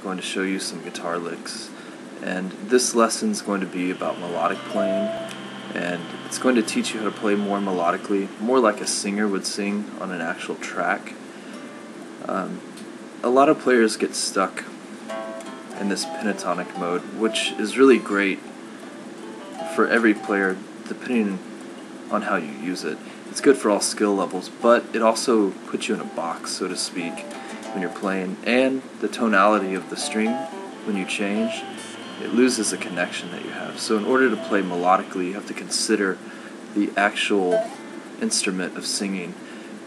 going to show you some guitar licks, and this lesson is going to be about melodic playing, and it's going to teach you how to play more melodically, more like a singer would sing on an actual track. A lot of players get stuck in this pentatonic mode, which is really great for every player depending on how you use it. It's good for all skill levels, but it also puts you in a box, so to speak, when you're playing, and the tonality of the string, when you change, it loses the connection that you have. So in order to play melodically, you have to consider the actual instrument of singing.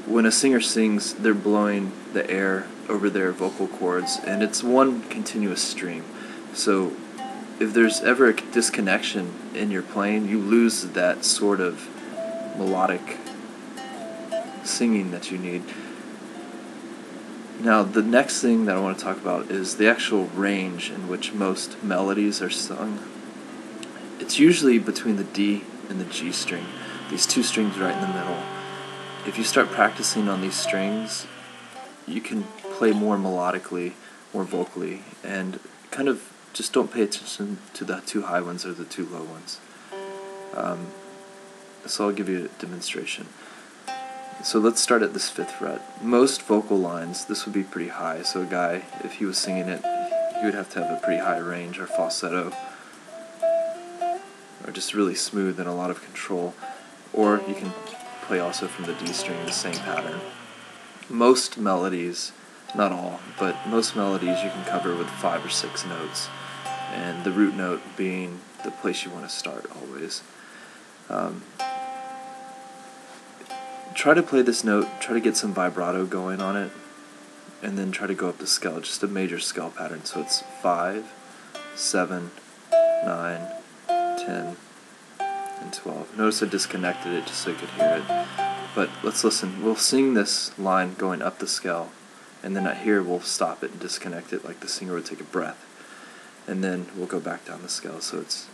When a singer sings, they're blowing the air over their vocal cords, and it's one continuous stream. So if there's ever a disconnection in your playing, you lose that sort of melodic singing that you need. Now, the next thing that I want to talk about is the actual range in which most melodies are sung. It's usually between the D and the G string, these two strings right in the middle. If you start practicing on these strings, you can play more melodically, more vocally, and kind of just don't pay attention to the two high ones or the two low ones. So I'll give you a demonstration. So let's start at this 5th fret. Most vocal lines, this would be pretty high, so a guy, if he was singing it, he would have to have a pretty high range or falsetto, or just really smooth and a lot of control. Or you can play also from the D string, the same pattern. Most melodies, not all, but most melodies you can cover with 5 or 6 notes, and the root note being the place you want to start always. Try to play this note, try to get some vibrato going on it, and then try to go up the scale, just a major scale pattern. So it's 5, 7, 9, 10, and 12. Notice I disconnected it just so you could hear it. But let's listen. We'll sing this line going up the scale, and then at here we'll stop it and disconnect it like the singer would take a breath. And then we'll go back down the scale. So it's...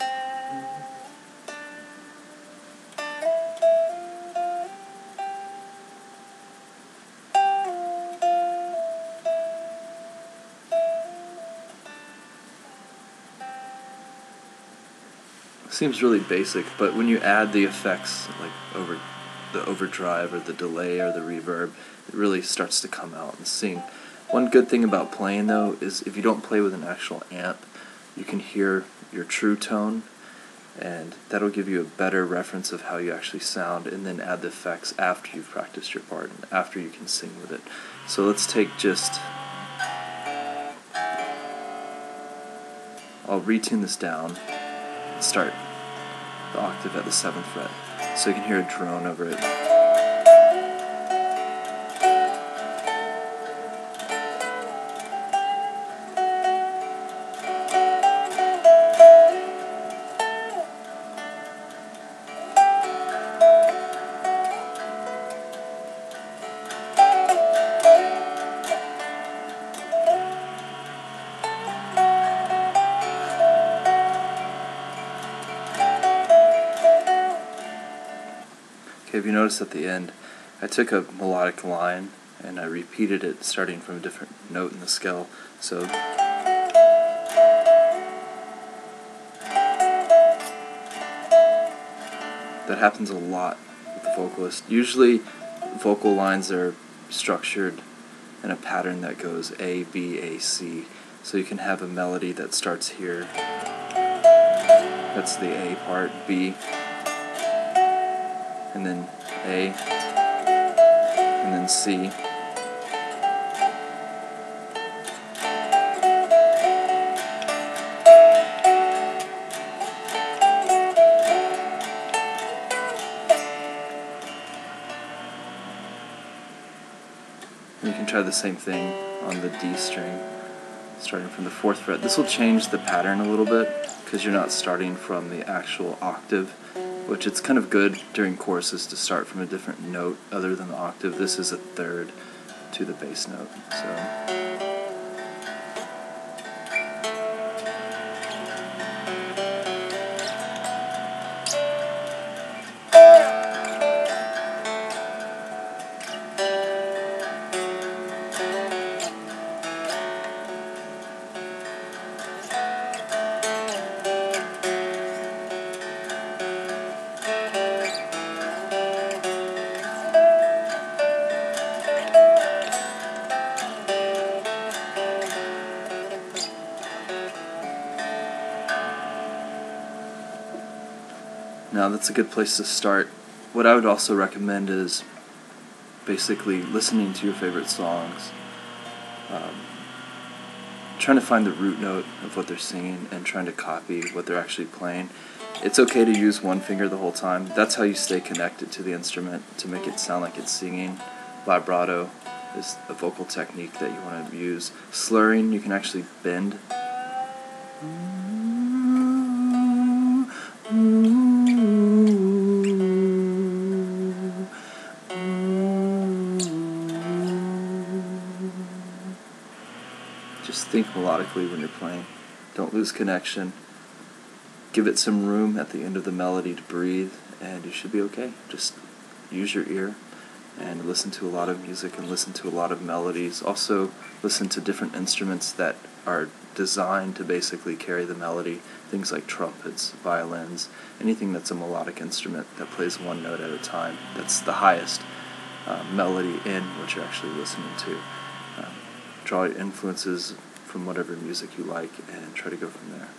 Seems really basic, but when you add the effects, like over the overdrive or the delay or the reverb, it really starts to come out and sing. One good thing about playing, though, is if you don't play with an actual amp, you can hear your true tone, and that'll give you a better reference of how you actually sound, and then add the effects after you've practiced your part and after you can sing with it. So let's take just... I'll retune this down and start the octave at the 7th fret, so you can hear a drone over it. If you notice at the end, I took a melodic line and I repeated it starting from a different note in the scale. So that happens a lot with the vocalist. Usually vocal lines are structured in a pattern that goes A, B, A, C. So you can have a melody that starts here. That's the A part, B, and then A, and then C. And you can try the same thing on the D string, starting from the 4th fret. This will change the pattern a little bit, because you're not starting from the actual octave, which it's kind of good during choruses to start from a different note other than the octave. This is a 3rd to the bass note. So Now that's a good place to start. What I would also recommend is basically listening to your favorite songs, trying to find the root note of what they're singing and trying to copy what they're actually playing. It's okay to use one finger the whole time. That's how you stay connected to the instrument, to make it sound like it's singing. Vibrato is a vocal technique that you want to use. Slurring, you can actually bend. Just think melodically when you're playing. Don't lose connection. Give it some room at the end of the melody to breathe, and you should be okay. Just use your ear and listen to a lot of music and listen to a lot of melodies. Also, listen to different instruments that are designed to basically carry the melody. Things like trumpets, violins, anything that's a melodic instrument that plays one note at a time. That's the highest melody in what you're actually listening to. Draw your influences from whatever music you like and try to go from there.